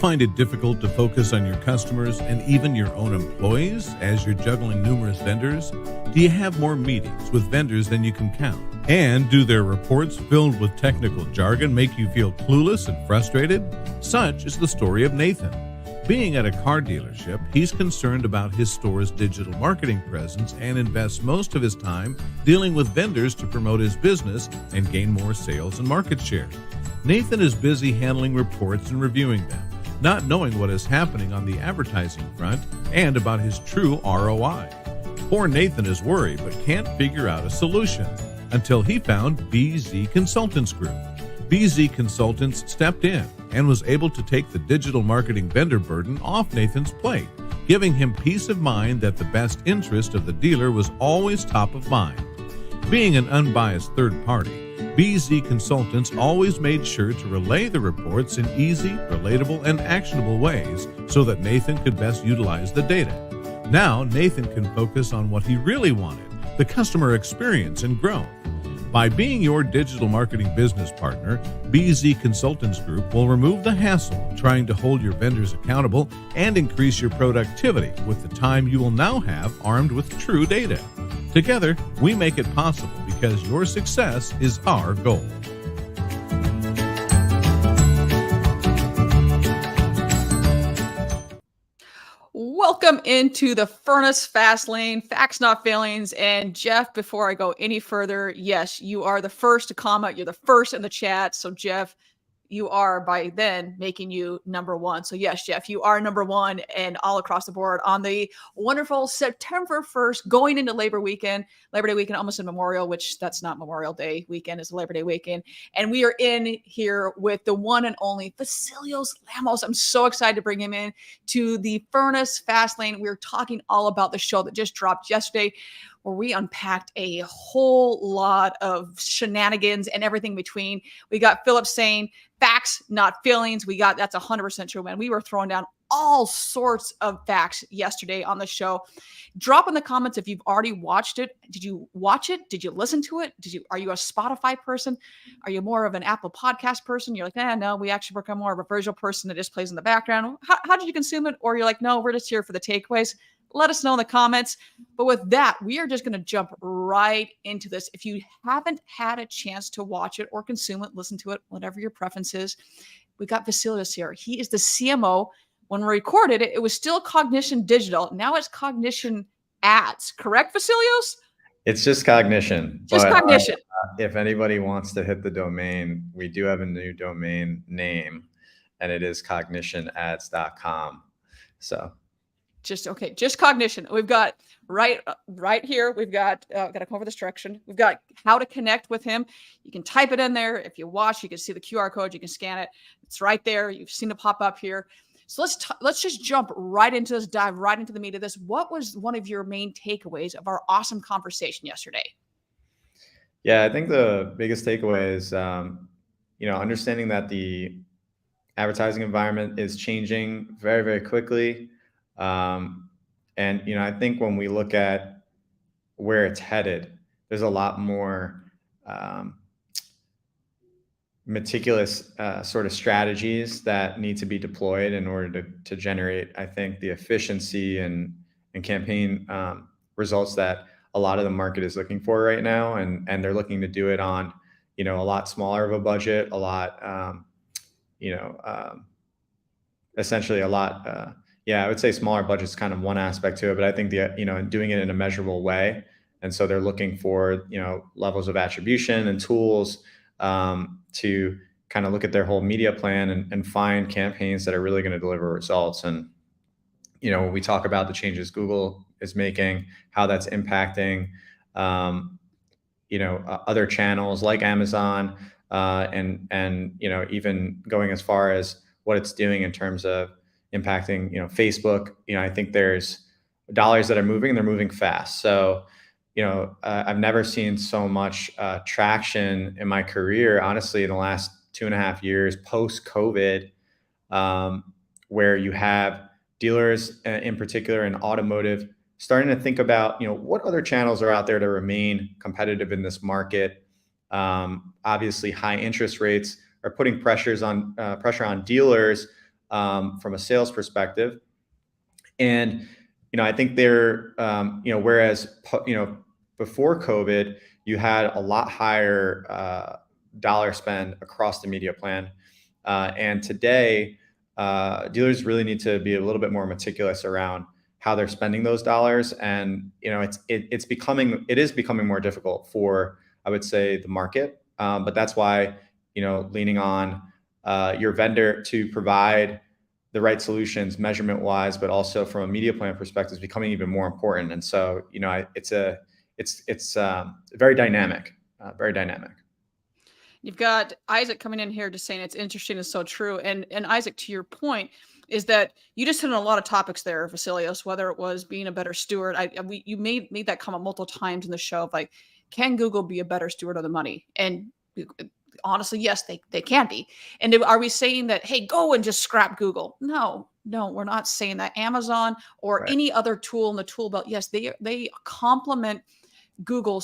find it difficult to focus on your customers and even your own employees as you're juggling numerous vendors? Do you have more meetings with vendors than you can count? And do their reports filled with technical jargon make you feel clueless and frustrated? Such is the story of Nathan. Being at a car dealership, he's concerned about his store's digital marketing presence and invests most of his time dealing with vendors to promote his business and gain more sales and market share. Nathan is busy handling reports and reviewing them, not knowing what is happening on the advertising front and about his true ROI. Poor Nathan is worried but can't figure out a solution until he found BZ Consultants Group. BZ Consultants stepped in and was able to take the digital marketing vendor burden off Nathan's plate, giving him peace of mind that the best interest of the dealer was always top of mind. Being an unbiased third party, BZ Consultants always made sure to relay the reports in easy, relatable, and actionable ways so that Nathan could best utilize the data. Now, Nathan can focus on what he really wanted, the customer experience and growth. By being your digital marketing business partner, BZ Consultants Group will remove the hassle trying to hold your vendors accountable and increase your productivity with the time you will now have armed with true data. Together, we make it possible because your success is our goal. Welcome into the Furniss Fast Lane, facts not failings. And Jeff, before I go any further, yes, you are the first to comment. You're the first in the chat. So Jeff, you are by then making you number one. So yes, Jeff, you are number one and all across the board on the wonderful September 1st, going into Labor Day weekend, almost in Memorial, which that's not Memorial Day weekend, it's Labor Day weekend. And we are in here with the one and only Vasilios Lambos. I'm so excited to bring him in to the Furniss Fast Lane. We're talking all about the show that just dropped yesterday, where we unpacked a whole lot of shenanigans and everything between. We got Philip saying facts, not feelings. That's 100% true, man. We were throwing down all sorts of facts yesterday on the show. Drop in the comments if you've already watched it. Did you watch it? Did you listen to it? Are you a Spotify person? Are you more of an Apple podcast person? You're like, no, we actually work on more of a visual person that just plays in the background. How did you consume it? Or you're like, no, we're just here for the takeaways. Let us know in the comments. But with that, we are just going to jump right into this. If you haven't had a chance to watch it or consume it, listen to it, whatever your preference is, we got Vasilios here. He is the CMO. When we recorded it, it was still Cognition Digital. Now it's Cognition Ads. Correct, Vasilios? It's just Cognition. Cognition. If anybody wants to hit the domain, we do have a new domain name, and it is cognitionads.com. So just Cognition. We've got right here. We've got to come over this direction. We've got how to connect with him. You can type it in there. If you watch, you can see the QR code. You can scan it. It's right there. You've seen it pop up here. So let's just jump right into this, dive right into the meat of this. What was one of your main takeaways of our awesome conversation yesterday? Yeah, I think the biggest takeaway is, understanding that the advertising environment is changing very, very quickly. I think when we look at where it's headed, there's a lot more meticulous sort of strategies that need to be deployed in order to generate, I think, the efficiency and campaign results that a lot of the market is looking for right now. And they're looking to do it on, a lot smaller of a budget, essentially a lot. I would say smaller budget's kind of one aspect to it, but I think doing it in a measurable way. And so they're looking for, levels of attribution and tools to kind of look at their whole media plan and find campaigns that are really going to deliver results. And, when we talk about the changes Google is making, how that's impacting, other channels like Amazon, and even going as far as what it's doing in terms of impacting, Facebook, I think there's dollars that are moving and they're moving fast. So, I've never seen so much traction in my career, honestly, in the last 2.5 years post-COVID, where you have dealers in particular in automotive starting to think about, what other channels are out there to remain competitive in this market. Obviously, high interest rates are putting pressure on dealers from a sales perspective. And, I think they're, whereas, before COVID, you had a lot higher dollar spend across the media plan. And today, dealers really need to be a little bit more meticulous around how they're spending those dollars. And, it is becoming more difficult for, I would say, the market. But that's why, leaning on your vendor to provide the right solutions measurement wise, but also from a media plan perspective is becoming even more important. And so, it's very dynamic, very dynamic. You've got Isaac coming in here just saying it's interesting and so true. And Isaac, to your point, is that you just hit on a lot of topics there, Vasilios, whether it was being a better steward. You made that comment multiple times in the show of like, can Google be a better steward of the money? And honestly, yes, they can be. And are we saying that, hey, go and just scrap Google? No, we're not saying that. Amazon or Right. any other tool in the tool belt, yes, they complement Google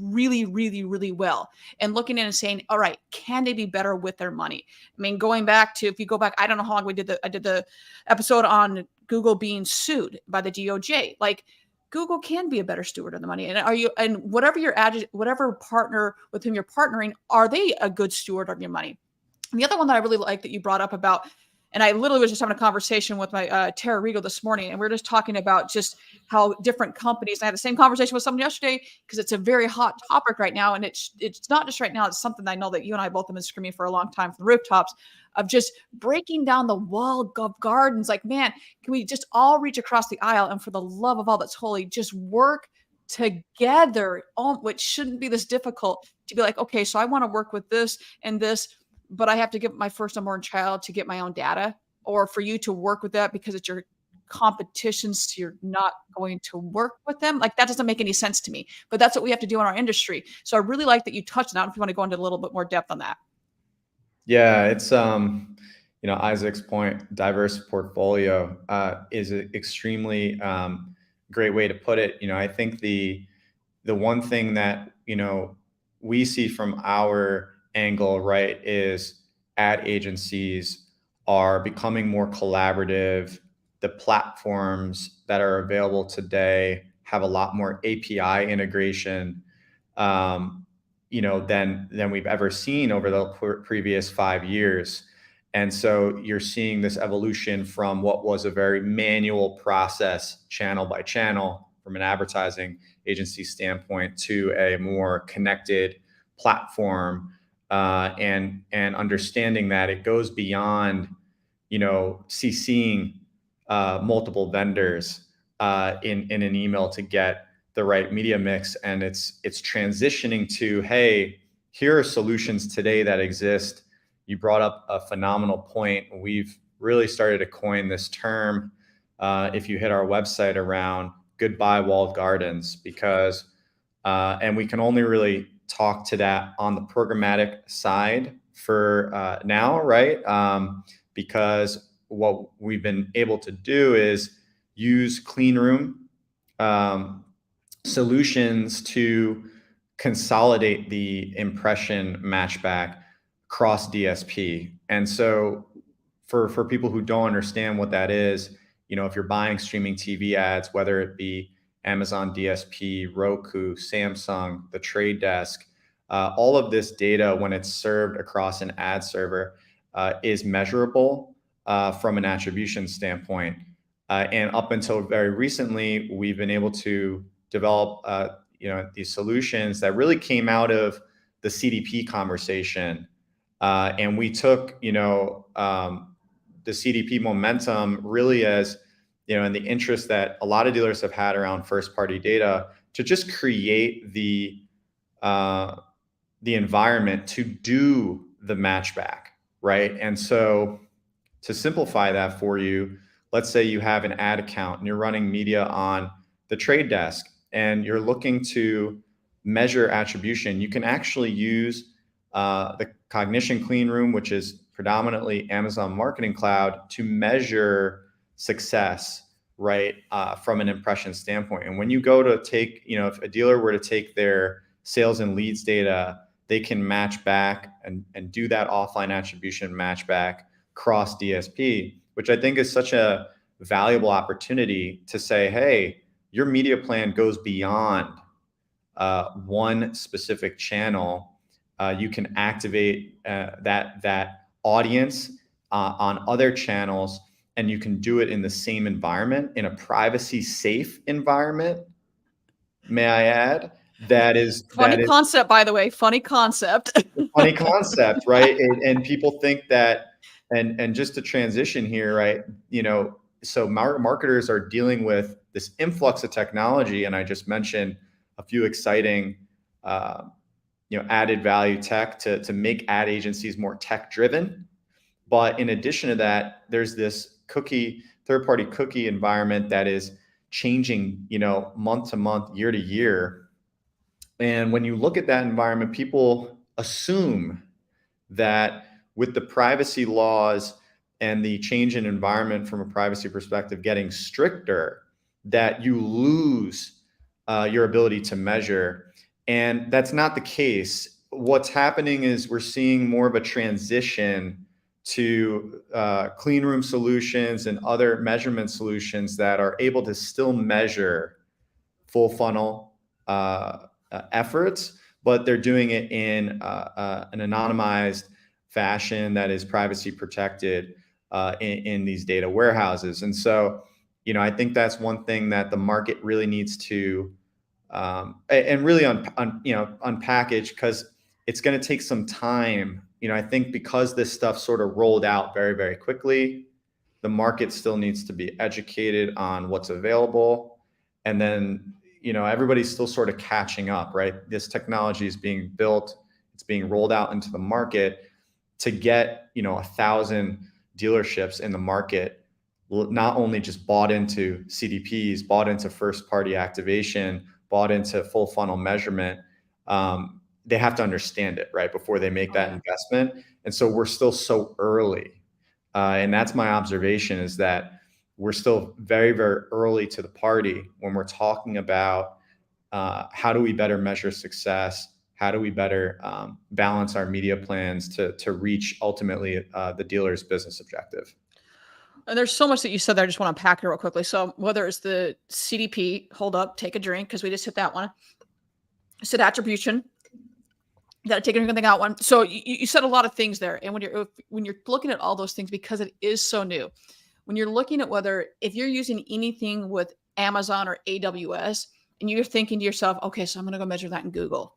really, really, really well. And looking in and saying, all right, can they be better with their money? I mean, going back to, if you go back, I don't know how long I did the episode on Google being sued by the DOJ. Like, Google can be a better steward of the money. And whatever partner with whom you're partnering, are they a good steward of your money? And the other one that I really like that you brought up about, and I literally was just having a conversation with my Tara Regal this morning, and we are just talking about just how different companies. I had the same conversation with someone yesterday because it's a very hot topic right now, and it's not just right now. It's something that I know that you and I both have been screaming for a long time from the rooftops of just breaking down the wall of gardens. Like, man, can we just all reach across the aisle and for the love of all that's holy, just work together? Which shouldn't be this difficult to be like, okay, so I want to work with this and this, but I have to give my first unborn child to get my own data, or for you to work with that because it's your competitions, so you're not going to work with them. Like, that doesn't make any sense to me, but that's what we have to do in our industry. So I really like that you touched on that. If you want to go into a little bit more depth on that. Yeah, it's Isaac's point, diverse portfolio is an extremely great way to put it. I think the one thing that we see from our angle, right, is ad agencies are becoming more collaborative. The platforms that are available today have a lot more API integration than we've ever seen over the previous 5 years. And so you're seeing this evolution from what was a very manual process, channel by channel, from an advertising agency standpoint, to a more connected platform, and understanding that it goes beyond, CCing multiple vendors in an email to get the right media mix. And it's transitioning to, hey, here are solutions today that exist. You brought up a phenomenal point. We've really started to coin this term, if you hit our website, around goodbye walled gardens, because and we can only really talk to that on the programmatic side for now, right? Because what we've been able to do is use clean room solutions to consolidate the impression matchback across DSP. And so for people who don't understand what that is, if you're buying streaming TV ads, whether it be Amazon DSP, Roku, Samsung, the Trade Desk, all of this data, when it's served across an ad server, is measurable from an attribution standpoint. And up until very recently, we've been able to develop these solutions that really came out of the CDP conversation. And we took the CDP momentum really as in the interest that a lot of dealers have had around first party data, to just create the environment to do the matchback, right? And so to simplify that for you, let's say you have an ad account and you're running media on the Trade Desk and you're looking to measure attribution. You can actually use the Cognition Clean Room, which is predominantly Amazon Marketing Cloud, to measure success, right, from an impression standpoint. And when you go to take, if a dealer were to take their sales and leads data, they can match back and do that offline attribution match back across DSP, which I think is such a valuable opportunity to say, hey, your media plan goes beyond one specific channel. You can activate that audience on other channels, and you can do it in the same environment, in a privacy safe environment. May I add? Funny concept, by the way. Funny concept. Funny concept, right? And people think that, and just to transition here, right? So marketers are dealing with this influx of technology, and I just mentioned a few exciting, added value tech to make ad agencies more tech driven. But in addition to that, there's this third-party cookie environment that is changing, month to month, year to year. And when you look at that environment, people assume that with the privacy laws and the change in environment from a privacy perspective getting stricter, that you lose your ability to measure. And that's not the case. What's happening is we're seeing more of a transition to clean room solutions and other measurement solutions that are able to still measure full funnel efforts, but they're doing it in an anonymized fashion that is privacy protected in these data warehouses. And so, I think that's one thing that the market really needs to and really unpackage, because it's going to take some time. I think because this stuff sort of rolled out very, very quickly, the market still needs to be educated on what's available. And then, everybody's still sort of catching up, right? This technology is being built, it's being rolled out into the market. To get, 1,000 dealerships in the market, not only just bought into CDPs, bought into first party activation, bought into full funnel measurement, they have to understand it, right, before they make that investment. And so we're still so early. And that's my observation, is that we're still very, very early to the party when we're talking about how do we better measure success? How do we better balance our media plans to reach ultimately the dealer's business objective? And there's so much that you said there. I just want to unpack it real quickly. So whether it's the CDP, hold up, take a drink, because we just hit that one. I said attribution. You got to take a drink and think out one. So you said a lot of things there. And when you're looking at all those things, because it is so new, when you're looking at if you're using anything with Amazon or AWS, and you're thinking to yourself, okay, so I'm going to go measure that in Google.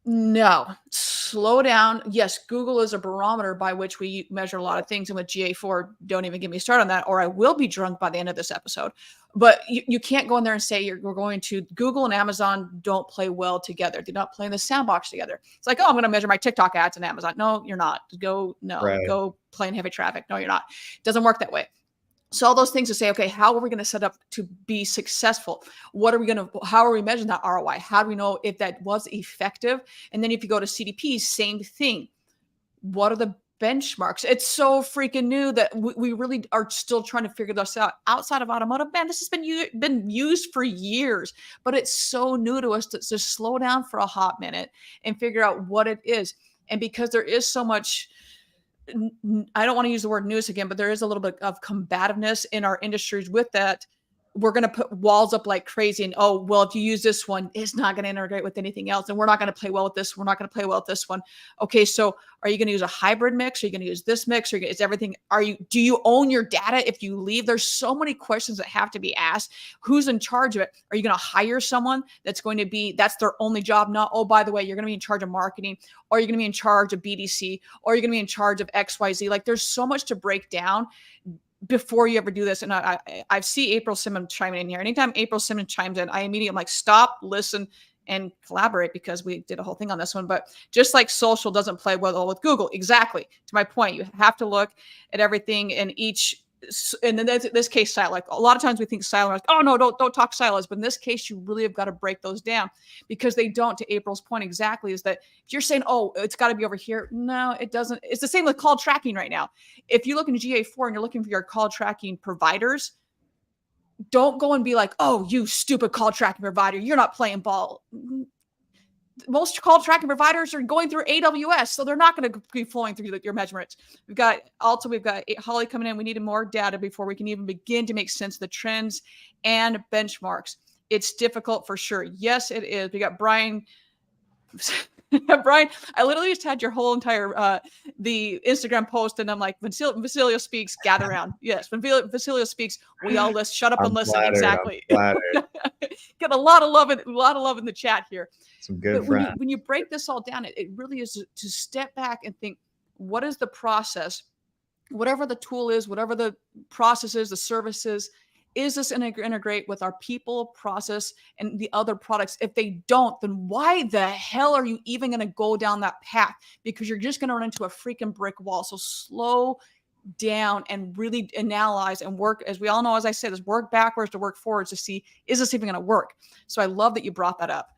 No, slow down. Yes, Google is a barometer by which we measure a lot of things. And with GA4, don't even get me started on that, or I will be drunk by the end of this episode. But you can't go in there and say we're going to Google and Amazon don't play well together. They're not playing the sandbox together. It's like, oh, I'm going to measure my TikTok ads in Amazon. No, you're not. Go play in heavy traffic. No, you're not. It doesn't work that way. So all those things to say, okay, how are we going to set up to be successful? How are we measuring that ROI? How do we know if that was effective? And then if you go to CDP, same thing. What are the benchmarks? It's so freaking new that we really are still trying to figure this out. Outside of automotive, man, this has been used for years, but it's so new to us to just slow down for a hot minute and figure out what it is. And because there is so much, I don't want to use the word news again, but there is a little bit of combativeness in our industries with that. We're going to put walls up like crazy. And, oh, well, if you use this one, it's not going to integrate with anything else. And we're not going to play well with this. We're not going to play well with this one. Okay. So are you going to use a hybrid mix? Are you going to use this mix? Or is everything, do you own your data if you leave? There's so many questions that have to be asked. Who's in charge of it? Are you going to hire someone that's their only job? Not, oh, by the way, you're going to be in charge of marketing, or you're going to be in charge of BDC, or you're going to be in charge of XYZ. Like, there's so much to break down before you ever do this. And I see April Simmons chiming in here. Anytime April Simmons chimes in, I immediately am like, stop, listen, and collaborate, because we did a whole thing on this one. But just like social doesn't play well with Google. Exactly. To my point, you have to look at everything in each. And then this case, silo. Like, a lot of times we think silo, like, oh no, don't talk silos. But in this case, you really have got to break those down, because they don't. To April's point exactly, is that if you're saying, oh, it's got to be over here. No, it doesn't. It's the same with call tracking right now. If you look in GA4 and you're looking for your call tracking providers, don't go and be like, oh, you stupid call tracking provider, you're not playing ball. most call tracking providers are going through AWS, so they're not going to be flowing through your measurements. We've got Holly coming in. We needed more data before we can even begin to make sense of the trends and benchmarks. It's difficult for sure. Yes, it is. We got Brian. Brian, I literally just had your whole entire the Instagram post, and I'm like, Vasilios speaks, gather around. Yes, when Vasilios speaks, we all listen. Shut up and listen. Flattered, exactly. Get a lot of love in the chat here. Some good but friends. when you break this all down, it really is to step back and think, what is the process? Whatever the tool is, whatever the process is, the services. Is this integrate with our people, process, and the other products? If they don't, then why the hell are you even going to go down that path? Because you're just going to run into a freaking brick wall. So slow down and really analyze and work. As we all know, as I said, is work backwards to work forwards to see, is this even going to work? So I love that you brought that up.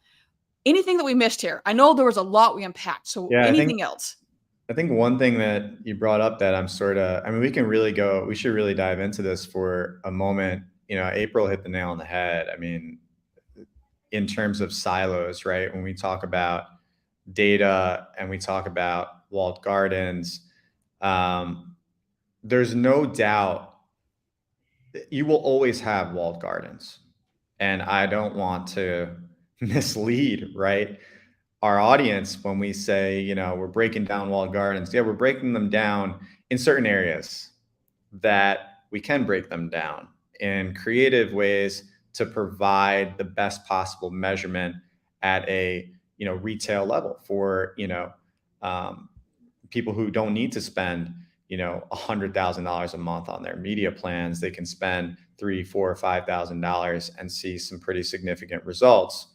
Anything that we missed here? I know there was a lot we unpacked. So anything else? I think one thing that you brought up that we should really dive into this for a moment. April hit the nail on the head. I mean, in terms of silos, right? When we talk about data and we talk about walled gardens, there's no doubt that you will always have walled gardens. And I don't want to mislead, right? Our audience, when we say, we're breaking down walled gardens, we're breaking them down in certain areas that we can break them down in creative ways to provide the best possible measurement at a, retail level for, people who don't need to spend, $100,000 a month on their media plans. They can spend $3,000, $4,000, or $5,000 and see some pretty significant results.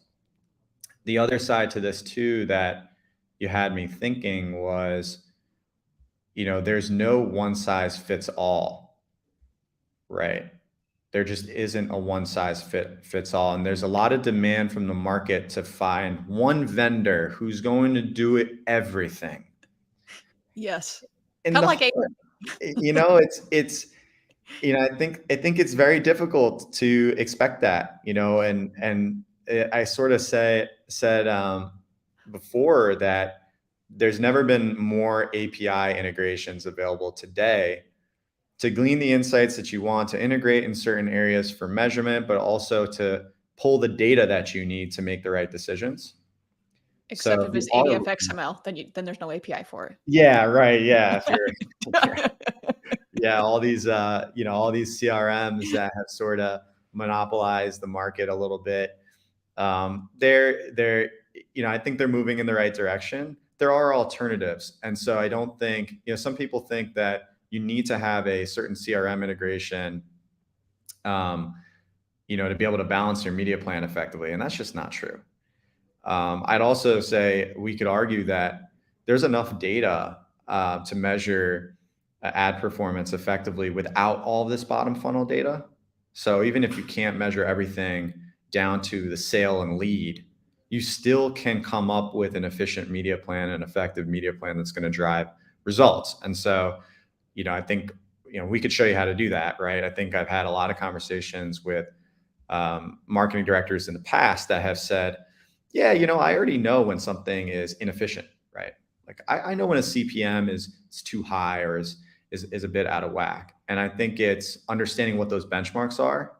The other side to this too that you had me thinking was, there's no one size fits all, right? There just isn't a one size fits all. And there's a lot of demand from the market to find one vendor who's going to do everything. Yes. Kind of like I think it's very difficult to expect that, and I sort of said before that there's never been more API integrations available today to glean the insights that you want to integrate in certain areas for measurement, but also to pull the data that you need to make the right decisions. Except if it's ADF XML, then there's no API for it. Yeah, right. Yeah, if you're, yeah, all these CRMs that have sort of monopolized the market a little bit. They're I think they're moving in the right direction. There are alternatives, and so I don't think some people think that you need to have a certain CRM integration, to be able to balance your media plan effectively, and that's just not true. I'd also say we could argue that there's enough data to measure ad performance effectively without all of this bottom funnel data. So even if you can't measure everything down to the sale and lead, you still can come up with an efficient media plan, an effective media plan that's going to drive results. And so, I think, we could show you how to do that, right? I think I've had a lot of conversations with marketing directors in the past that have said, yeah, I already know when something is inefficient, right? Like I know when a CPM is too high or is a bit out of whack. And I think it's understanding what those benchmarks are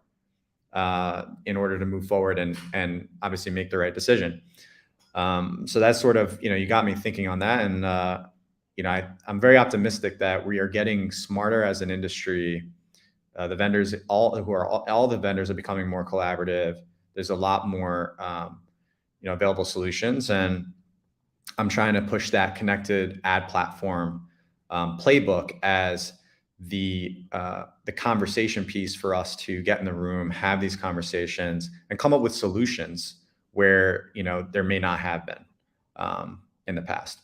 in order to move forward and obviously make the right decision. So that's sort of, you got me thinking on that. And, I'm very optimistic that we are getting smarter as an industry. The vendors, all the vendors are becoming more collaborative. There's a lot more, available solutions. And I'm trying to push that connected ad platform playbook as the conversation piece for us to get in the room, have these conversations, and come up with solutions where there may not have been in the past.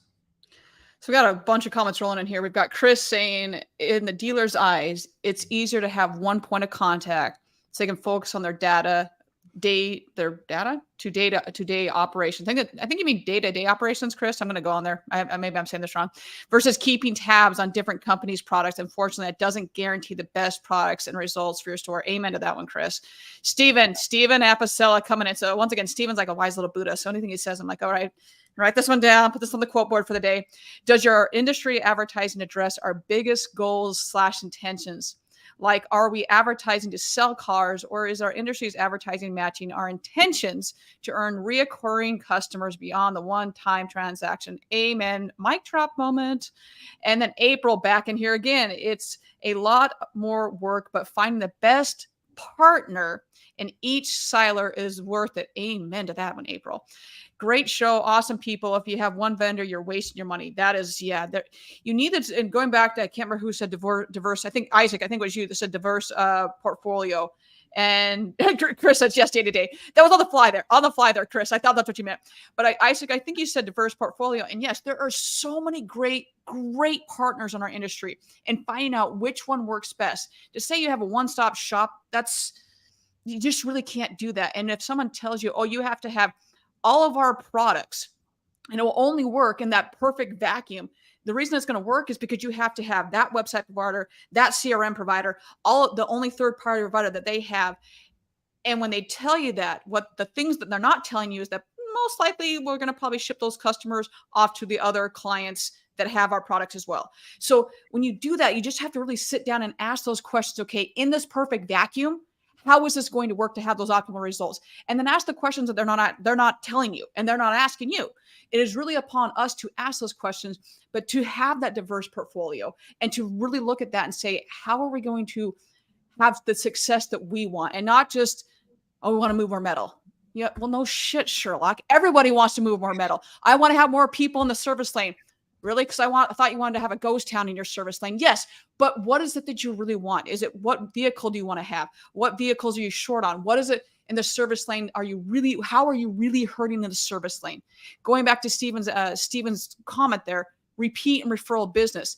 So we got a bunch of comments rolling in here. We've got Chris saying, in the dealer's eyes, it's easier to have one point of contact so they can focus on their data their data to day operations. I think you mean day-to-day operations, Chris. I'm going to go on there. Maybe I'm saying this wrong. Versus keeping tabs on different companies' products. Unfortunately, that doesn't guarantee the best products and results for your store. Amen to that one, Chris. Steven Apicella coming in. So once again, Steven's like a wise little Buddha. So anything he says, I'm like, all right, write this one down, put this on the quote board for the day. Does your industry advertising address our biggest goals / intentions? Like, are we advertising to sell cars, or is our industry's advertising matching our intentions to earn reoccurring customers beyond the one-time transaction? Amen. Mic drop moment. And then April back in here again. It's a lot more work, but finding the best partner in each siler is worth it. Amen to that one, April. Great show. Awesome people. If you have one vendor, you're wasting your money. That is, yeah. You need it. And going back to, I can't remember who said diverse. I think Isaac, I think it was you that said diverse portfolio. And Chris says, yes, day to day. That was on the fly there, Chris. I thought that's what you meant. But Isaac, I think you said diverse portfolio. And yes, there are so many great partners in our industry, and finding out which one works best. To say you have a one-stop shop, you just really can't do that. And if someone tells you, oh, you have to have all of our products, and it will only work in that perfect vacuum. The reason it's going to work is because you have to have that website provider, that CRM provider, the only third-party provider that they have. And when they tell you that, what the things that they're not telling you is that most likely we're going to probably ship those customers off to the other clients that have our products as well. So when you do that, you just have to really sit down and ask those questions. Okay, in this perfect vacuum, how is this going to work to have those optimal results? And then ask the questions that they're not telling you and they're not asking you. It is really upon us to ask those questions, but to have that diverse portfolio and to really look at that and say, how are we going to have the success that we want? And not just, oh, we want to move more metal. Yeah, well, no shit, Sherlock. Everybody wants to move more metal. I want to have more people in the service lane. Really? Because I thought you wanted to have a ghost town in your service lane. Yes, but what is it that you really want? Is it, what vehicle do you want to have? What vehicles are you short on? What is it in the service lane? How are you really hurting in the service lane? Going back to Steven's comment there, repeat and referral business.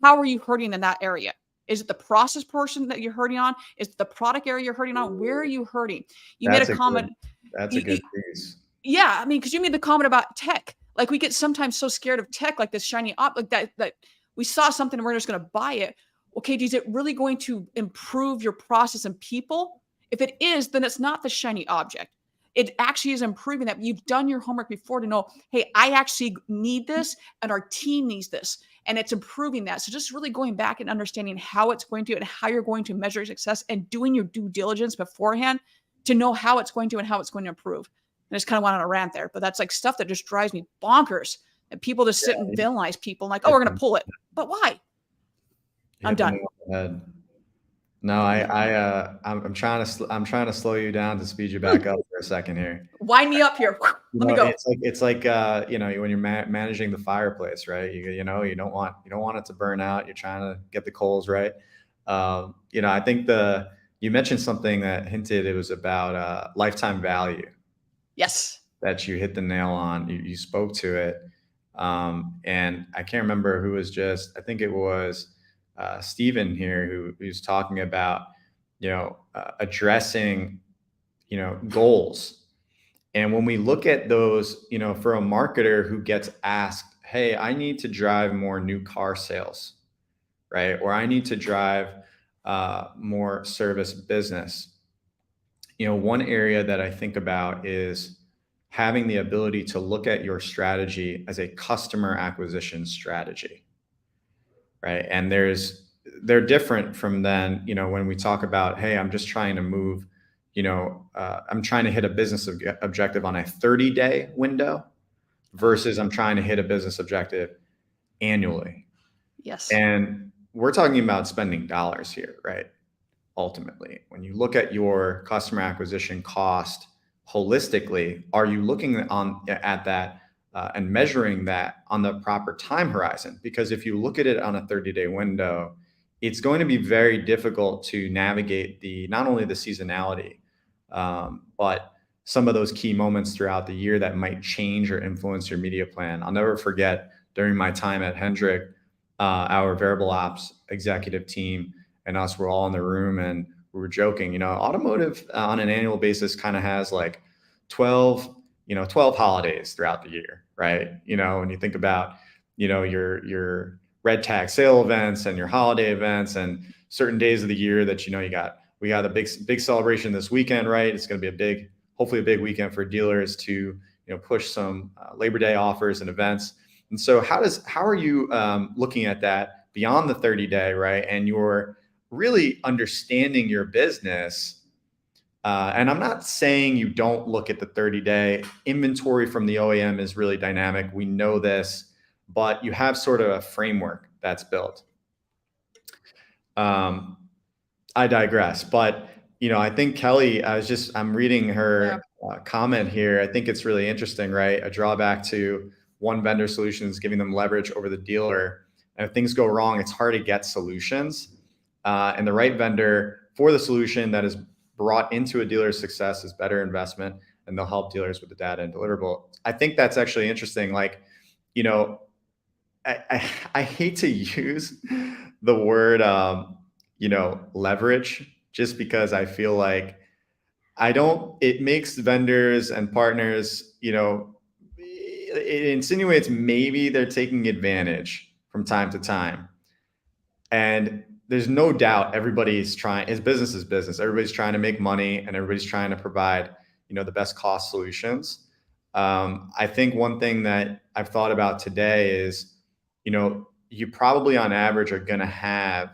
How are you hurting in that area? Is it the process portion that you're hurting on? Is it the product area you're hurting on? Where are you hurting? You made a comment. That's a good piece. Yeah, I mean, because you made the comment about tech. Like, we get sometimes so scared of tech, like this shiny object, that we saw something and we're just going to buy it. Okay, is it really going to improve your process and people? If it is, then it's not the shiny object. It actually is improving that. You've done your homework before to know, hey, I actually need this and our team needs this. And it's improving that. So just really going back and understanding how it's going to and how you're going to measure success and doing your due diligence beforehand to know how it's going to and how it's going to improve. I just kind of went on a rant there, but that's like stuff that just drives me bonkers. And people just sit and villainize people and like, oh, we're going to pull it. But why? I'm done. No, I'm trying to slow you down to speed you back up for a second here. Wind me up here. Let me go. It's like when you're managing the fireplace, right? You don't want it to burn out. You're trying to get the coals right. I think you mentioned something that hinted it was about lifetime value. Yes. That you hit the nail on. You spoke to it. And I can't remember who was I think it was Steven here who's talking about, addressing, goals. And when we look at those, for a marketer who gets asked, hey, I need to drive more new car sales, right? Or I need to drive more service business. One area that I think about is having the ability to look at your strategy as a customer acquisition strategy, right? And they're different from then, when we talk about, hey, I'm just trying to move, I'm trying to hit a business objective on a 30-day window versus I'm trying to hit a business objective annually. Yes. And we're talking about spending dollars here, right? Ultimately, when you look at your customer acquisition cost holistically, are you looking at that and measuring that on the proper time horizon? Because if you look at it on a 30-day window, it's going to be very difficult to navigate not only the seasonality, but some of those key moments throughout the year that might change or influence your media plan. I'll never forget during my time at Hendrick, our variable ops executive team and us were all in the room, and we were joking, automotive on an annual basis kind of has like 12, 12 holidays throughout the year, right? When you think about, your red tag sale events and your holiday events and certain days of the year that, we got a big celebration this weekend, right? It's going to be hopefully a big weekend for dealers to, push some Labor Day offers and events. And so how are you looking at that beyond the 30-day, right? And you're really understanding your business. And I'm not saying you don't look at the 30-day inventory from the OEM is really dynamic. We know this, but you have sort of a framework that's built. I digress, but I think Kelly, I'm reading her comment here. I think it's really interesting, right? A drawback to one vendor solutions, giving them leverage over the dealer. And if things go wrong, it's hard to get solutions. And the right vendor for the solution that is brought into a dealer's success is better investment, and they'll help dealers with the data and deliverable. I think that's actually interesting. Like, I hate to use the word, leverage, just because I feel like it makes vendors and partners, it insinuates maybe they're taking advantage from time to time. And there's no doubt everybody's trying, his business is business. Everybody's trying to make money and everybody's trying to provide, the best cost solutions. I think one thing that I've thought about today is, you probably on average are going to have,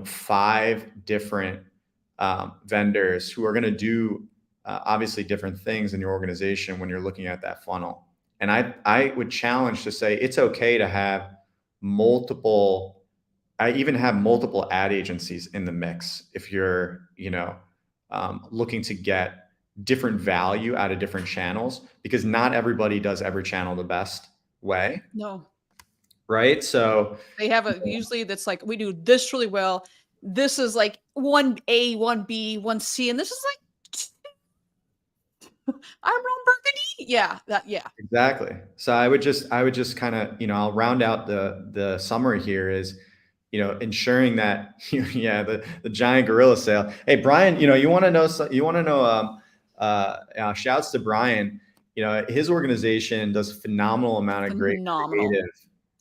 5 different vendors who are going to do obviously different things in your organization when you're looking at that funnel. And I would challenge to say it's okay to have multiple ad agencies in the mix if you're, looking to get different value out of different channels, because not everybody does every channel the best way. No. Right. So they have usually that's like, we do this really well. This is like 1A, 1B, 1C, and this is like I'm Ron Burgundy. Yeah. Exactly. So I would just kind of, I'll round out the summary here is, ensuring that, the giant gorilla sale. Hey, Brian, you want to know, shouts to Brian, his organization does a phenomenal amount of great creative.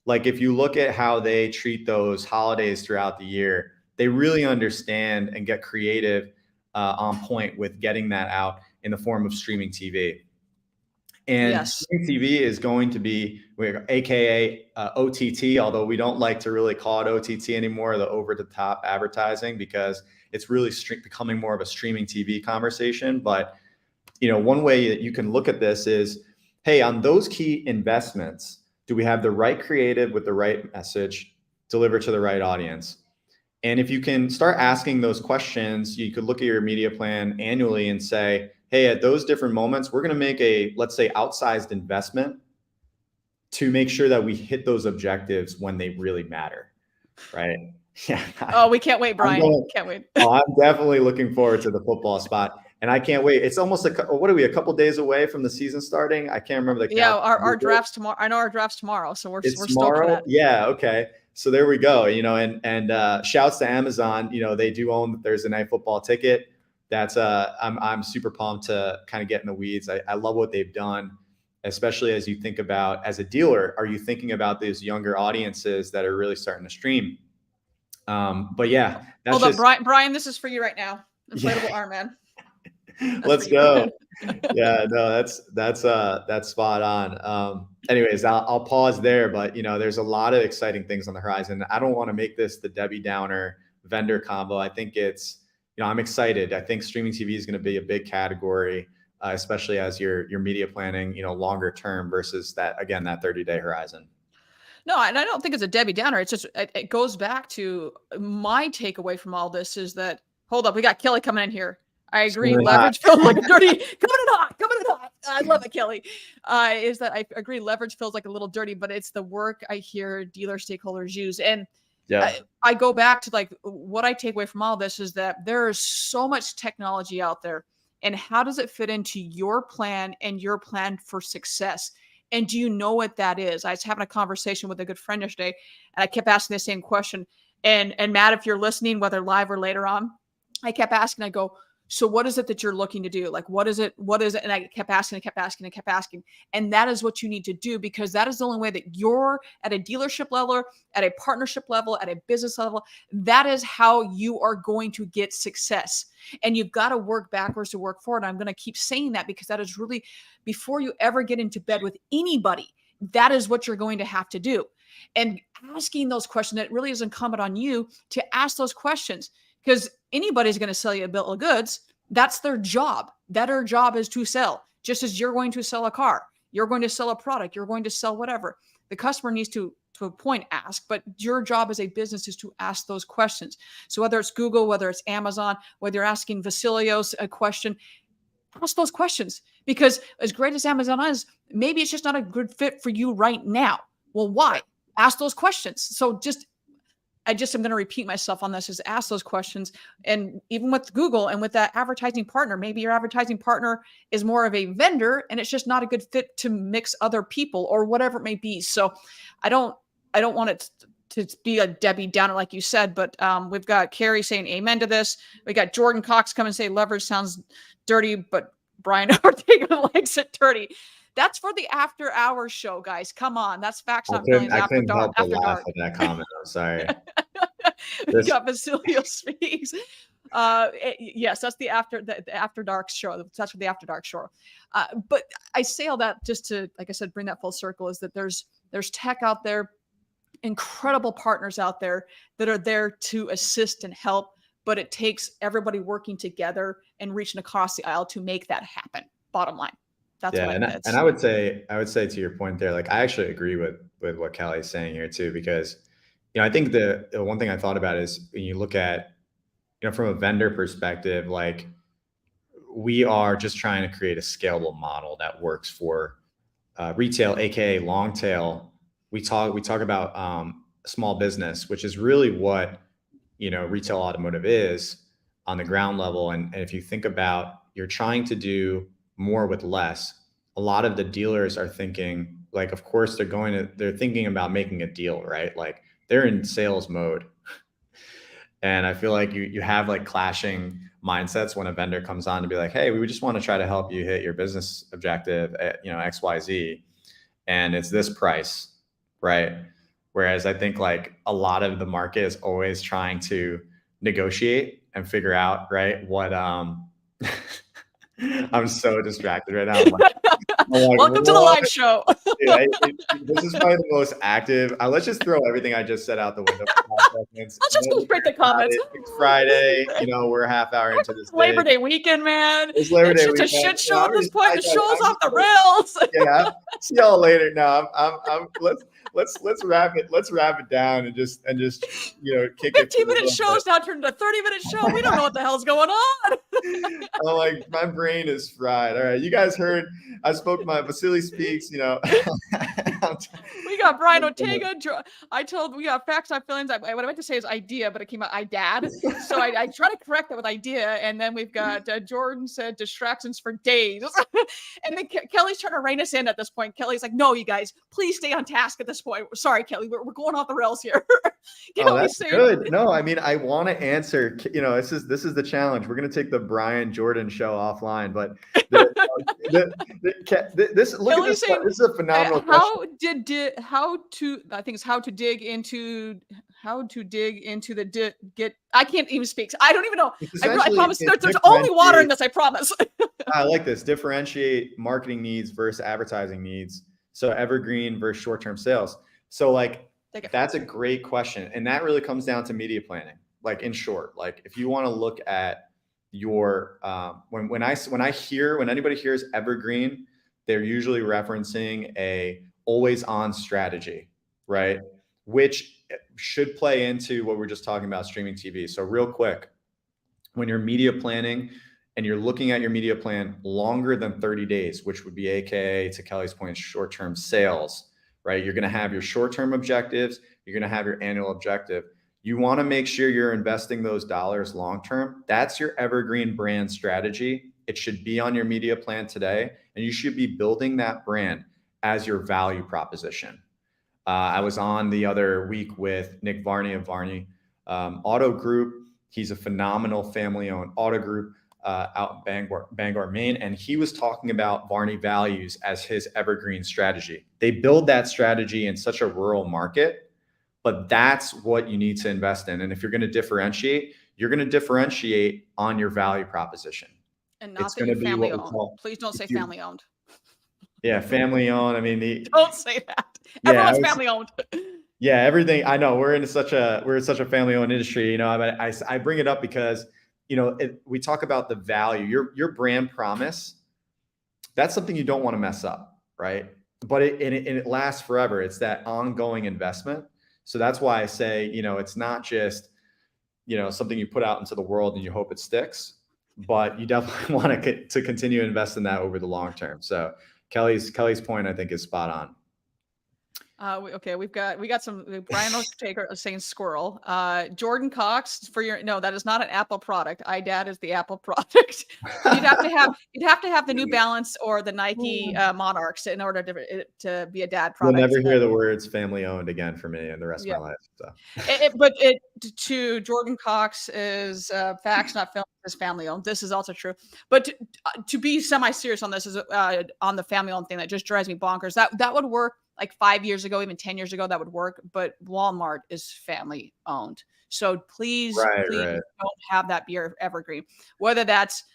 Like if you look at how they treat those holidays throughout the year, they really understand and get creative on point with getting that out in the form of streaming TV. And streaming TV is going to be, AKA OTT, although we don't like to really call it OTT anymore, the over-the-top advertising, because it's really becoming more of a streaming TV conversation. But, one way that you can look at this is, hey, on those key investments, do we have the right creative with the right message delivered to the right audience? And if you can start asking those questions, you could look at your media plan annually and say, hey, at those different moments, we're going to make let's say, outsized investment to make sure that we hit those objectives when they really matter, right? Yeah. Oh, we can't wait, Brian. Can't wait. I'm definitely looking forward to the football spot. And I can't wait. It's almost what are we, a couple days away from the season starting? I can't remember the count. Yeah, our draft's tomorrow. I know our draft's tomorrow, so we're stoked for that. Yeah, okay. So there we go. And shouts to Amazon. They do own the Thursday Night Football ticket. That's I'm super pumped to kind of get in the weeds. I love what they've done, especially as you think about, as a dealer, are you thinking about those younger audiences that are really starting to stream? But yeah, that's hold up, Brian, this is for you right now. Inflatable arm man. Let's go. Yeah, no, that's spot on. Anyways, I'll pause there, but there's a lot of exciting things on the horizon. I don't want to make this the Debbie Downer vendor combo. I think it's, I'm excited. I think streaming TV is going to be a big category, especially as you're media planning, longer term versus that 30-day horizon. No, and I don't think it's a Debbie Downer. It's just, it goes back to my takeaway from all this is that, hold up, we got Kelly coming in here. I agree. Leverage feels like a dirty, coming in hot. I love it, Kelly. Is that I agree. Leverage feels like a little dirty, but it's the work I hear dealer stakeholders use. And I go back to like what I take away from all this is that there is so much technology out there, and how does it fit into your plan and your plan for success? And do you know what that is? I was having a conversation with a good friend yesterday, and I kept asking the same question. And Matt, if you're listening, whether live or later on, I kept asking, I go, so what is it that you're looking to do? Like, what is it? What is it? And I kept asking, and kept asking, and kept asking. And that is what you need to do, because that is the only way that you're at a dealership level, at a partnership level, at a business level. That is how you are going to get success. And you've got to work backwards to work forward. I'm going to keep saying that because that is really, before you ever get into bed with anybody, that is what you're going to have to do. And asking those questions, it really is incumbent on you to ask those questions, because anybody's going to sell you a bill of goods. That's their job. Their job is to sell, just as you're going to sell a car. You're going to sell a product. You're going to sell whatever. The customer needs to a point, ask, but your job as a business is to ask those questions. So whether it's Google, whether it's Amazon, whether you're asking Vasilios a question, ask those questions, because as great as Amazon is, maybe it's just not a good fit for you right now. Well, why? Ask those questions. So I'm going to repeat myself on this, is ask those questions. And even with Google and with that advertising partner, maybe your advertising partner is more of a vendor and it's just not a good fit to mix other people or whatever it may be. So I don't want it to be a Debbie Downer, like you said, but we've got Carrie saying amen to this. We got Jordan Cox come and say leverage sounds dirty, but Brian Ortega likes it dirty. That's for the after hours show, guys. Come on. That's Facts Not Feelings after dark. After dark. At that comment. I'm sorry. We got Vasilios Speaks. Yes, that's the after dark show. That's for the after dark show. But I say all that just to, like I said, bring that full circle, is that there's tech out there, incredible partners out there that are there to assist and help, but it takes everybody working together and reaching across the aisle to make that happen. Bottom line. That's and I would say to your point there, like, I actually agree with what Kelly's saying here too, because, I think the one thing I thought about is when you look at, from a vendor perspective, like, we are just trying to create a scalable model that works for retail, aka long tail. We talk about small business, which is really what retail automotive is on the ground level. And if you think about, you're trying to do more with less. A lot of the dealers are thinking, like, of course they're thinking about making a deal, right? Like, they're in sales mode. And I feel like you have like clashing mindsets when a vendor comes on to be like, hey, we just want to try to help you hit your business objective at, XYZ. And it's this price, right? Whereas I think like a lot of the market is always trying to negotiate and figure out, right, what I'm so distracted right now. I'm like, welcome to the live show. This is probably the most active. Let's just throw everything I just said out the window. Let's just go straight to comments. It's Friday. We're a half hour into this. Labor Day weekend, man. It's Labor Day weekend. It's a shit show at this point. The show's off the rails. Yeah. See y'all later. No, I'm let's wrap it down and just kick 15-minute shows now turned into a 30-minute show. We don't know what the hell's going on. I'm like, my brain is fried. All right, you guys heard I spoke to my Vasilios Speaks. We got Brian Ortega. We got Facts Not Feelings. What I meant to say is idea, but it came out idad. So I try to correct that with idea. And then we've got Jordan said distractions for days. And then Kelly's trying to rein us in at this point. Kelly's like, no, you guys, please stay on task at this point. Sorry, Kelly, we're going off the rails here. That's good. No, I mean, I want to answer. This is the challenge. We're going to take the Brian Jordan show offline, but this look at this. This is a phenomenal question. How to dig into the get. I can't even speak. I don't even know. I promise. There's only water in this. I promise. I like this. Differentiate marketing needs versus advertising needs. So evergreen versus short-term sales. So like, that's a great question. And that really comes down to media planning. Like, in short, like, if you want to look at your, when anybody hears evergreen, they're usually referencing a always on strategy, right? Which should play into what we're just talking about, streaming TV. So real quick, when you're media planning and you're looking at your media plan longer than 30 days, which would be AKA, to Kelly's point, short-term sales, right? You're going to have your short-term objectives. You're going to have your annual objective. You want to make sure you're investing those dollars long-term. That's your evergreen brand strategy. It should be on your media plan today, and you should be building that brand as your value proposition. I was on the other week with Nick Varney of Varney Auto Group. He's a phenomenal family-owned auto group out in Bangor, Maine. And he was talking about Varney Values as his evergreen strategy. They build that strategy in such a rural market, but that's what you need to invest in. And if you're going to differentiate, you're going to differentiate on your value proposition. And not that you're family owned. Please don't say family owned. Yeah, family owned. I mean, don't say that. Everyone's family owned. Yeah, everything. I know we're in such a family owned industry. You know, I bring it up because, you know, we talk about the value, your brand promise. That's something you don't want to mess up, right? But it lasts forever. It's that ongoing investment. So that's why I say, you know, it's not just, you know, something you put out into the world and you hope it sticks, but you definitely want to continue to invest in that over the long term. So Kelly's point, I think, is spot on. Okay, we got some. Brian O'Taker saying squirrel. Jordan Cox for your no, that is not an Apple product. iDad is the Apple product. You'd have to have the New Balance or the Nike Monarchs in order to be a dad product. You'll never hear the words family owned again for me in the rest of my life. So. But to Jordan Cox is facts not films is family owned. This is also true. But to be semi-serious on this is on the family owned thing that just drives me bonkers. That would work. Like 5 years ago, even 10 years ago, that would work. But Walmart is family owned. So please don't have that be your evergreen. Whether that's,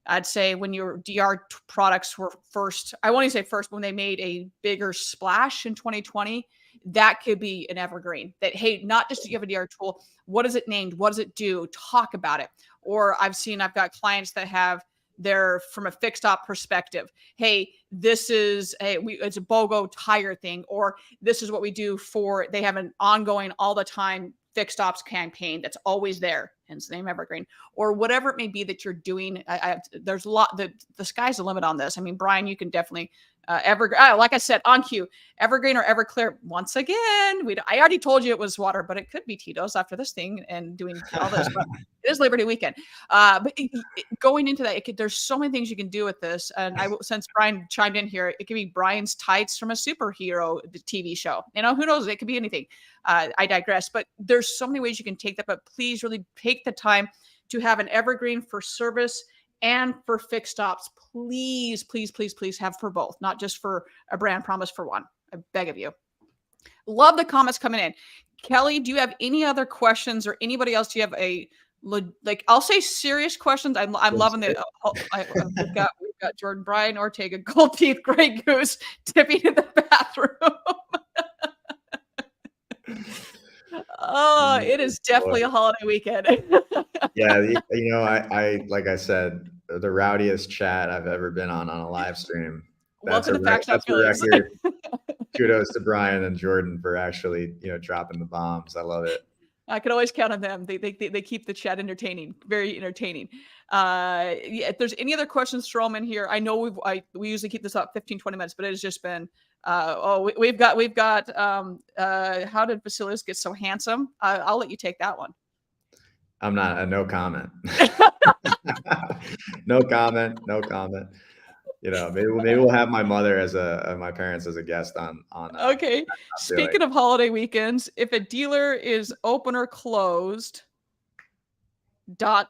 I'd say when your DR products were first, I won't even say first, but when they made a bigger splash in 2020, that could be an evergreen. That, hey, not just do you have a DR tool, what is it named? What does it do? Talk about it. Or I've got clients that have they're from a fixed op perspective. Hey, this is it's a BOGO tire thing, or this is what we do they have an ongoing all the time fixed ops campaign that's always there, hence the name evergreen, or whatever it may be that you're doing. There's a lot the sky's the limit on this. I mean, Brian, you can definitely like I said, on cue, evergreen or Everclear. Once again, I already told you it was water, but it could be Tito's after this thing and doing all this. But it is Labor Day weekend. But going into that, there's so many things you can do with this. And since Brian chimed in here, it could be Brian's tights from a superhero TV show. You know, who knows? It could be anything. I digress. But there's so many ways you can take that. But please really take the time to have an evergreen for service and for fixed ops. Please, please, please, please have for both, not just for a brand promise for one. I beg of you. Love the comments coming in. Kelly, do you have any other questions, or anybody else? Do you have I'll say serious questions. I'm loving it. We've got Jordan, Brian Ortega, Gold Teeth, Grey Goose, tipping in the bathroom. Oh, it is definitely a holiday weekend. Yeah, you know, I like I said, the rowdiest chat I've ever been on a live stream. That's a record. Kudos to Brian and Jordan for actually, you know, dropping the bombs. I love it. I can always count on them. They keep the chat entertaining, very entertaining. If there's any other questions, throw them in here. I know we usually keep this up 15, 20 minutes, but it has just been we've got how did Vasilios get so handsome? I'll let you take that one. I'm not no comment. No comment. You know, maybe we'll have my mother my parents as a guest on. Okay. Speaking of holiday weekends, if a dealer is open or closed, ... Man,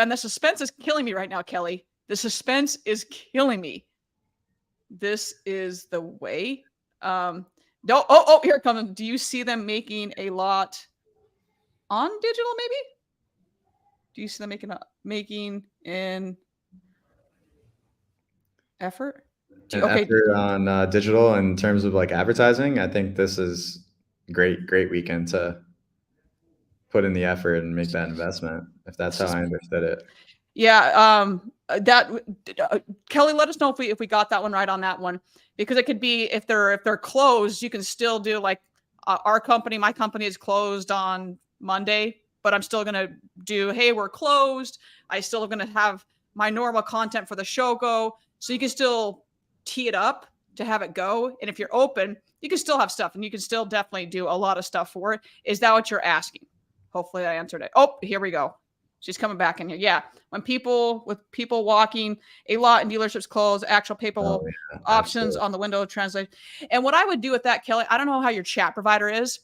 the suspense is killing me right now, Kelly. The suspense is killing me. This is the way. No. Oh, here it comes. Do you see them making a lot on digital? Maybe. Do you see them making an effort? Effort on digital in terms of like advertising? I think this is great weekend to put in the effort and make that investment, if that's how I understood it. Yeah. Kelly, let us know if we got that one right on that one, because it could be if they're closed, you can still do like my company is closed on Monday, but I'm still going to do, hey, we're closed. I still am going to have my normal content for the show go. So you can still tee it up to have it go. And if you're open, you can still have stuff, and you can still definitely do a lot of stuff for it. Is that what you're asking? Hopefully I answered it. Oh, here we go. She's coming back in here. Yeah. When people walking, a lot in dealerships close, actual paper options on the window translate. And what I would do with that, Kelly, I don't know how your chat provider is,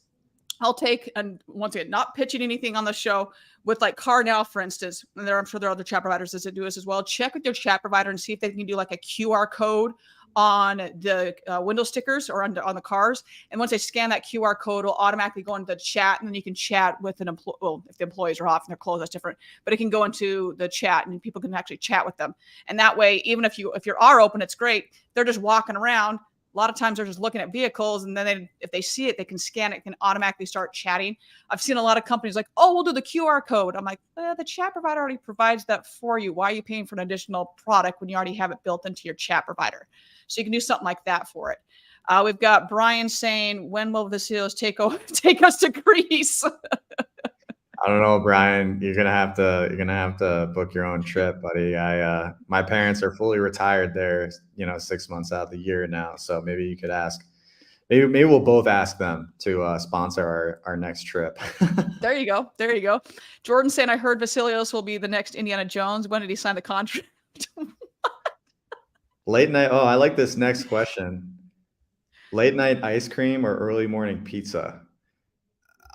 I'll take, and once again, not pitching anything on the show, with like Car Now, for instance, and I'm sure there are other chat providers that do this as well. Check with your chat provider and see if they can do like a QR code on the window stickers or on the cars. And once they scan that QR code, it'll automatically go into the chat, and then you can chat with an employee. Well, if the employees are off and they're closed, that's different. But it can go into the chat, and people can actually chat with them. And that way, even if you are open, it's great. They're just walking around. A lot of times they're just looking at vehicles, and then if they see it, they can scan it, can automatically start chatting. I've seen a lot of companies like, oh, we'll do the QR code. I'm like, the chat provider already provides that for you. Why are you paying for an additional product when you already have it built into your chat provider? So you can do something like that for it. We've got Brian saying, when will Vasilios take us to Greece? I don't know, Brian. You're gonna have to book your own trip, buddy. My parents are fully retired there, 6 months out of the year now. So maybe you could ask. Maybe we'll both ask them to sponsor our next trip. There you go. Jordan saying, I heard Vasilios will be the next Indiana Jones. When did he sign the contract? Late night. Oh, I like this next question. Late night ice cream or early morning pizza?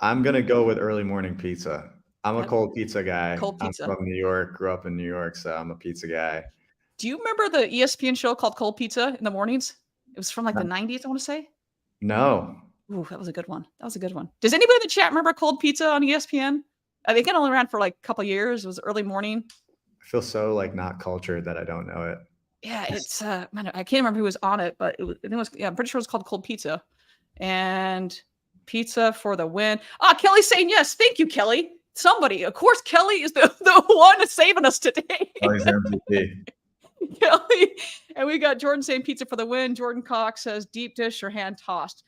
I'm going to go with early morning pizza. I'm a cold pizza guy. Cold pizza. I'm from New York, grew up in New York, so I'm a pizza guy. Do you remember the ESPN show called Cold Pizza in the mornings? It was from like the 90s, I want to say. No. Ooh, that was a good one. Does anybody in the chat remember Cold Pizza on ESPN? I think it only ran for like a couple of years. It was early morning. I feel so like not cultured that I don't know it. Yeah, it's man, I can't remember who was on it, but I'm pretty sure it was called Cold Pizza. And pizza for the win. Kelly's saying yes. Thank you, Kelly. Somebody. Of course, Kelly is the one saving us today. Oh, he's MVP. Kelly. And we got Jordan saying pizza for the win. Jordan Cox says deep dish or hand tossed.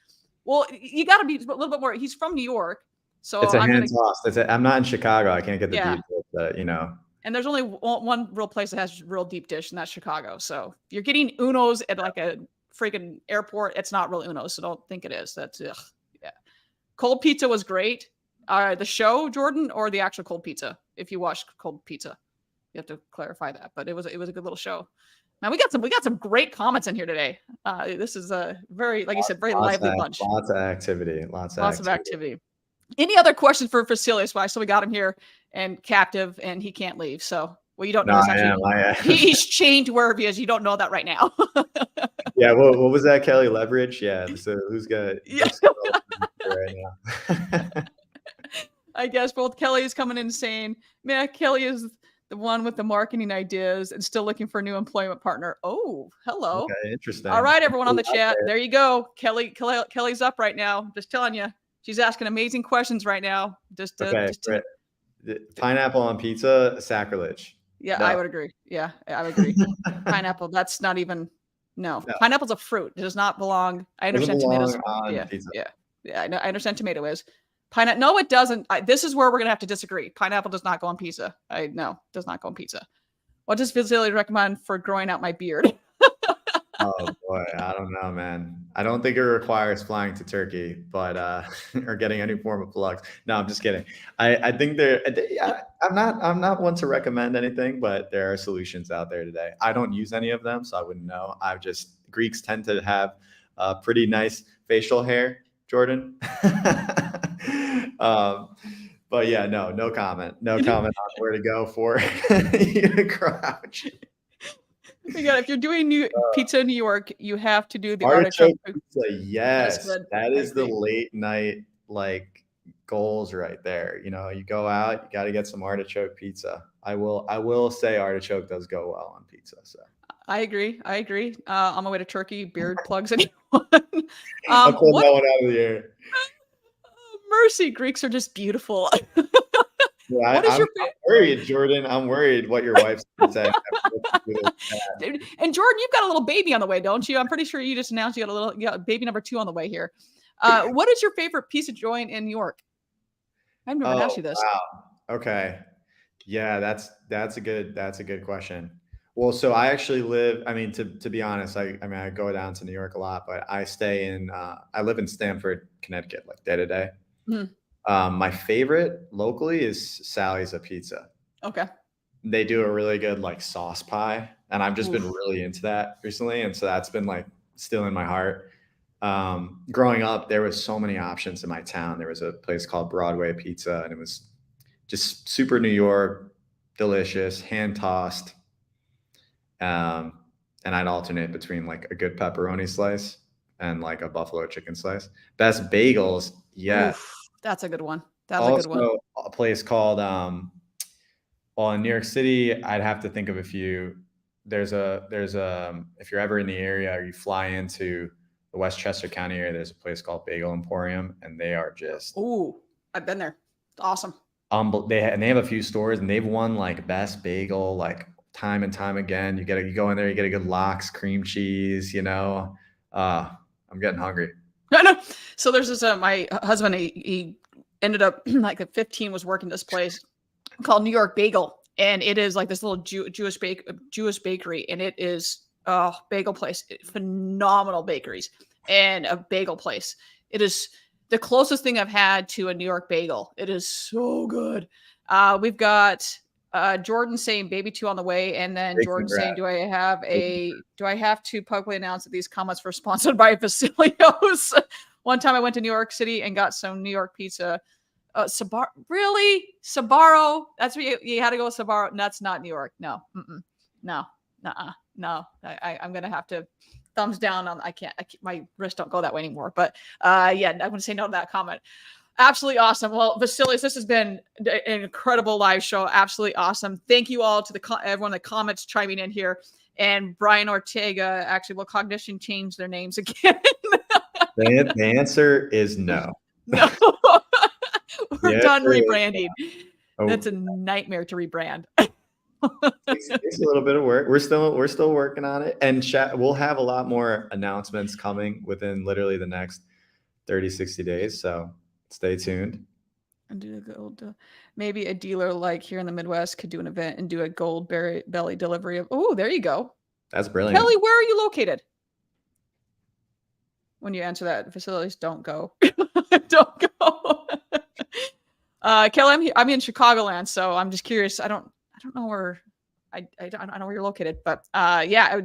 Well, you got to be a little bit more. He's from New York. So it's a hand tossed. I'm not in Chicago. I can't get the deep dish, but And there's only one real place that has real deep dish, and that's Chicago. So if you're getting Uno's at like a freaking airport, it's not real Uno's. So don't think it is. That's yeah. Cold pizza was great. The show, Jordan, or the actual cold pizza? If you watched Cold Pizza, you have to clarify that. But it was a good little show. Now we got some great comments in here today. This is a very, like you said, very lively bunch. Lots of activity. Lots of activity. Any other questions for Vasilios? Well, so we got him here and captive, and he can't leave. So you don't know. I am. He's chained wherever he is. You don't know that right now. Yeah. What was that, Kelly? Leverage? Yeah. So who's got? Yeah. Right now. I guess both Kelly is coming in saying, man, Kelly is the one with the marketing ideas and still looking for a new employment partner. Oh, hello. Okay, interesting. All right, everyone on the chat. There you go. Kelly's up right now. Just telling you. She's asking amazing questions right now. Pineapple on pizza, sacrilege. Yeah, no. I would agree. Yeah, I would agree. Pineapple, that's not even, no. Pineapple's a fruit. It does not belong. I understand tomatoes. Yeah, I understand tomato is. Pineapple, no, it doesn't. This is where we're going to have to disagree. Pineapple does not go on pizza. Does not go on pizza. What does Vasilios recommend for growing out my beard? Oh boy, I don't know, man. I don't think it requires flying to Turkey, but or getting any form of plugs. No, I'm just kidding. I think I'm not one to recommend anything, but there are solutions out there today. I don't use any of them, so I wouldn't know. Greeks tend to have pretty nice facial hair, Jordan. But yeah, no comment. No comment on where to go for you to crouch. If you're doing pizza in New York, you have to do the artichoke pizza. Yes, that is the late night goals right there. You go out, you got to get some artichoke pizza. I will say artichoke does go well on pizza. So I agree. On my way to Turkey, beard plugs anyone. I'll pull that one out of the air. Mercy, Greeks are just beautiful. Yeah, I'm worried, Jordan. I'm worried what your wife's going to say. And Jordan, you've got a little baby on the way, don't you? I'm pretty sure you just announced you got baby number 2 on the way here. What is your favorite pizza joint in New York? I've never asked you this. Wow. Okay. Yeah, that's a good question. Well, so I actually live, to be honest, I go down to New York a lot, but I live in Stamford, Connecticut, day to day. My favorite locally is Sally's a Pizza. Okay. They do a really good sauce pie, and I've just been really into that recently, and so that's been still in my heart. growing up, there was so many options in my town. There was a place called Broadway Pizza, and it was just super New York, delicious, hand tossed. Um, and I'd alternate between like a good pepperoni slice and like a buffalo chicken slice. Best bagels, yeah. Oof, that's a good one. That's a good one. Also, a place called well, in New York City, I'd have to think of a few. There's a if you're ever in the area or you fly into the Westchester County area, there's a place called Bagel Emporium, and they are just Ooh, I've been there. It's awesome. they have a few stores, and they've won like best bagel like time and time again. You go in there, you get a good lox, cream cheese. I'm getting hungry. I know. So there's this my husband. He ended up like at 15 was working this place called New York Bagel, and it is like this little Jewish bakery, and it is bagel place, phenomenal bakeries and a bagel place. It is the closest thing I've had to a New York bagel. It is so good. We've got Jordan saying baby 2 on the way, and then Big Jordan congrats. saying, do I have to publicly announce that these comments were sponsored by Vasilios? One time I went to New York City and got some New York pizza. Really? Sbarro? That's what you had to go with Sbarro. That's not New York. No. No. No. I'm going to have to thumbs down on, I can't, my wrists don't go that way anymore. But yeah, I'm going to say no to that comment. Absolutely awesome. Well, Vasilios, this has been an incredible live show. Absolutely awesome. Thank you all to everyone in the comments chiming in here. And Brian Ortega, actually, will Cognition change their names again? The answer is no. No. We're done rebranding. Oh. That's a nightmare to rebrand. It's a little bit of work. We're still working on it, and we'll have a lot more announcements coming within literally the next 30-60 days. So stay tuned. And do a gold, maybe a dealer like here in the Midwest could do an event and do a gold belly delivery of. Oh, there you go. That's brilliant. Kelly, where are you located? When you answer that, facilities don't go. Don't go. Kelly, I'm in Chicagoland, so I'm just curious. I don't know where I don't know where you're located, but yeah,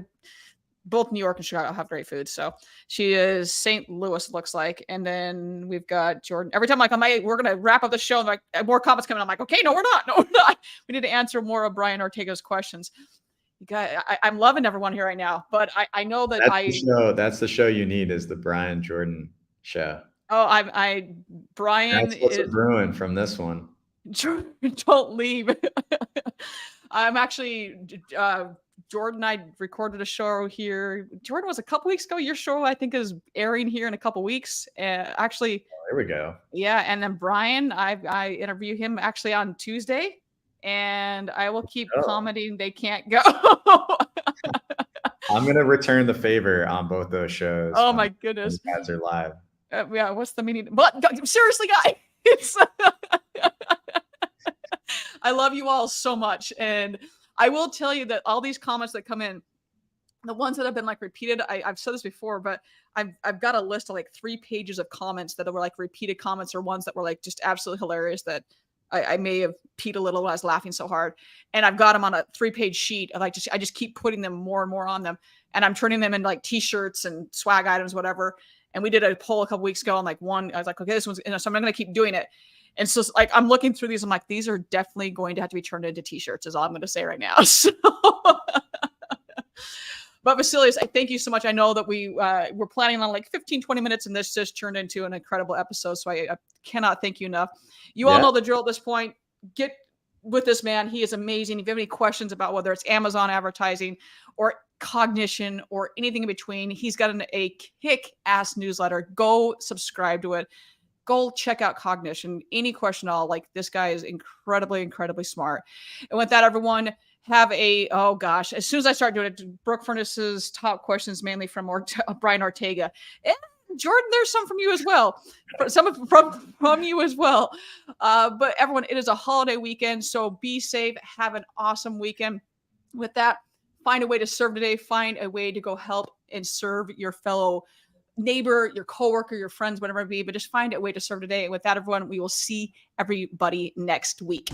both New York and Chicago have great food. So she is St. Louis, looks like, and then we've got Jordan. Every time we're gonna wrap up the show, and like more comments coming. I'm like, okay, no, we're not. No, we're not. We need to answer more of Brian Ortega's questions. You guys, I'm loving everyone here right now, but I know that that's the show you need, is the Brian Jordan show. Oh, Brian That's what's brewing from this one. Don't leave. I'm actually Jordan and I recorded a show here. Jordan, was a couple weeks ago. Your show, I think, is airing here in a couple weeks. Actually, there we go. Yeah, and then Brian, I interview him actually on Tuesday, and I will keep commenting. They can't go. I'm gonna return the favor on both those shows. Oh my goodness, you guys are live. Yeah, what's the meaning? But seriously, guys, I love you all so much, and I will tell you that all these comments that come in, the ones that have been like repeated, I've said this before, but I've got a list of like 3 pages of comments that were like repeated comments, or ones that were like just absolutely hilarious that I may have peed a little when I was laughing so hard, and I've got them on a 3-page sheet. I just keep putting them more and more on them, and I'm turning them into like t-shirts and swag items, whatever. And we did a poll a couple weeks ago, and like one, I was like, okay, this one's, so I'm going to keep doing it. And so like, I'm looking through these. I'm like, these are definitely going to have to be turned into t-shirts, is all I'm going to say right now. So, but Vasilios, I thank you so much. I know that we're planning on like 15-20 minutes, and this just turned into an incredible episode. So I cannot thank you enough. You all know the drill at this point. Get with this man. He is amazing. If you have any questions about whether it's Amazon advertising or Cognition or anything in between, he's got a kick-ass newsletter. Go subscribe to it. Go check out Cognition. Any question at all, like, this guy is incredibly smart. And with that, everyone, have as soon as I start doing it, Brooke Furniss's top questions, mainly from Brian Ortega. And Jordan, there's some from you as well. Some from you as well. But everyone, it is a holiday weekend, so be safe. Have an awesome weekend. With that, find a way to serve today. Find a way to go help and serve your fellow neighbor, your coworker, your friends, whatever it be. But just find a way to serve today. And with that, everyone, we will see everybody next week.